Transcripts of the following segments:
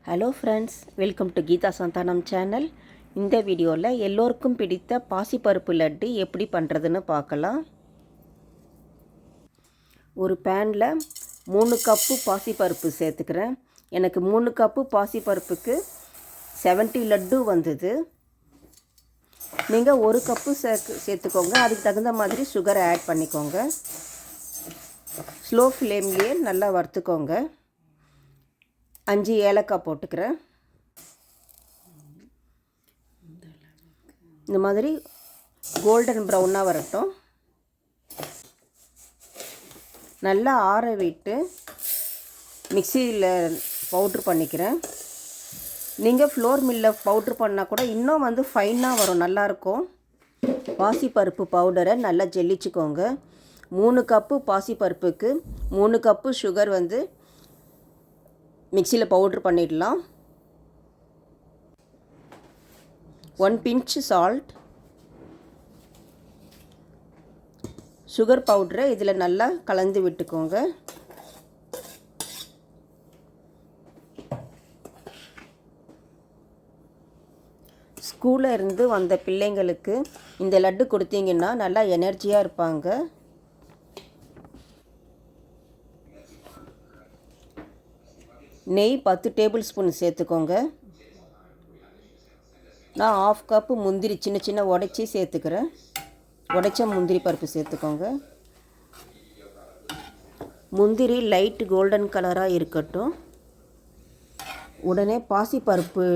Hello friends, welcome to Geetha Santhanam channel. இந்த வீடியோவில் எல்லோருக்கும் பிடித்த பாசிப்பருப்பு லட்டு எப்படி பண்ணுறதுன்னு பார்க்கலாம். ஒரு பேனில் 3 கப்பு பாசிப்பருப்பு சேர்த்துக்கிறேன். எனக்கு 3 கப்பு பாசிப்பருப்புக்கு 70 லட்டு வந்தது. நீங்கள் 1 கப்பு சேர்த்துக்கோங்க. அதுக்கு தகுந்த மாதிரி சுகரை ஆட் பண்ணிக்கோங்க. ஸ்லோ ஃப்ளேம்லேயே நல்லா வறுத்துக்கோங்க. 5 ஏலக்காய் போட்டுக்கிறேன். இந்த மாதிரி கோல்டன் ப்ரௌனாக வரட்டும். நல்லா ஆற விட்டு மிக்சியில் பவுட்ரு பண்ணிக்கிறேன். நீங்கள் ஃப்ளோர் மில்லில் பவுட்ரு பண்ணால் கூட இன்னும் ஃபைனாக வரும், நல்லாயிருக்கும். பாசிப்பருப்பு பவுடரை நல்லா ஜெல்லிச்சுக்கோங்க. 3 கப்பு பாசிப்பருப்புக்கு 3 கப்பு சுகர் மிக்சியில் பவுட்ரு பண்ணிடலாம். 1 பிஞ்ச் சால்ட். சுகர் பவுடரை இதில் நல்லா கலந்து விட்டுக்கோங்க. ஸ்கூலில் இருந்து வந்த பிள்ளைங்களுக்கு இந்த லட்டு கொடுத்தீங்கன்னா நல்லா எனர்ஜியாக இருப்பாங்க. நெய் 10 டேபிள் ஸ்பூன் சேர்த்துக்கோங்க. நான் 1/2 கப்பு முந்திரி சின்ன சின்ன உடைச்சி சேர்த்துக்கிறேன். உடைச்ச முந்திரி பருப்பு சேர்த்துக்கோங்க. முந்திரி லைட் கோல்டன் கலராக இருக்கட்டும். உடனே பாசிப்பருப்பு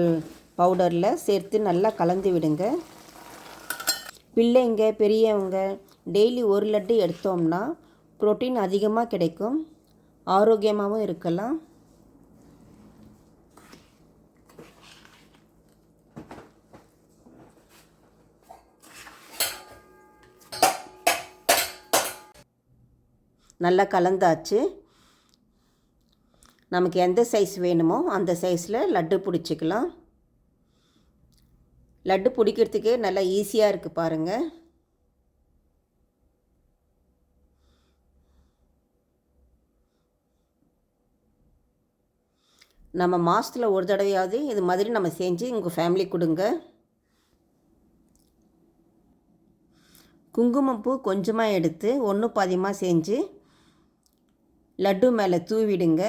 பவுடரில் சேர்த்து நல்லா கலந்து விடுங்க. பிள்ளைங்க பெரியவங்க டெய்லி 1 லட்டு எடுத்தோம்னா புரோட்டீன் அதிகமாக கிடைக்கும், ஆரோக்கியமாகவும் இருக்கலாம். நல்லா கலந்தாச்சு. நமக்கு எந்த சைஸ் வேணுமோ அந்த சைஸில் லட்டு பிடிச்சிக்கலாம். லட்டு பிடிக்கிறதுக்கே நல்லா ஈஸியாக இருக்குது பாருங்கள். நம்ம மாதத்தில் ஒரு தடவையாவது இது மாதிரி நம்ம செஞ்சு உங்கள் ஃபேமிலி கொடுங்க. குங்குமப்பூ கொஞ்சமாக எடுத்து 1 பாதியமாக செஞ்சு லட்டு மேலே தூவிடுங்க.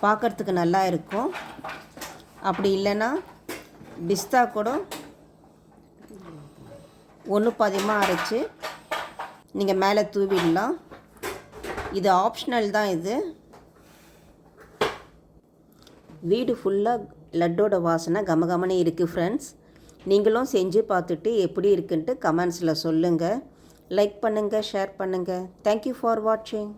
பார்க்குறதுக்கு நல்லா இருக்கும். அப்படி இல்லைன்னா பிஸ்தா கூட 1 பாதியமாக அரைச்சி நீங்கள் மேலே தூவிடலாம். இது ஆப்ஷனல் தான். இது வீடு ஃபுல்லாக லட்டோட வாசனை கமகமனே இருக்குது ஃப்ரெண்ட்ஸ். நீங்களும் செஞ்சு பார்த்துட்டு எப்படி இருக்குன்ட்டு கமெண்ட்ஸில் சொல்லுங்கள். லைக் பண்ணுங்கள், ஷேர் பண்ணுங்கள். தேங்க்யூ ஃபார் வாட்சிங்.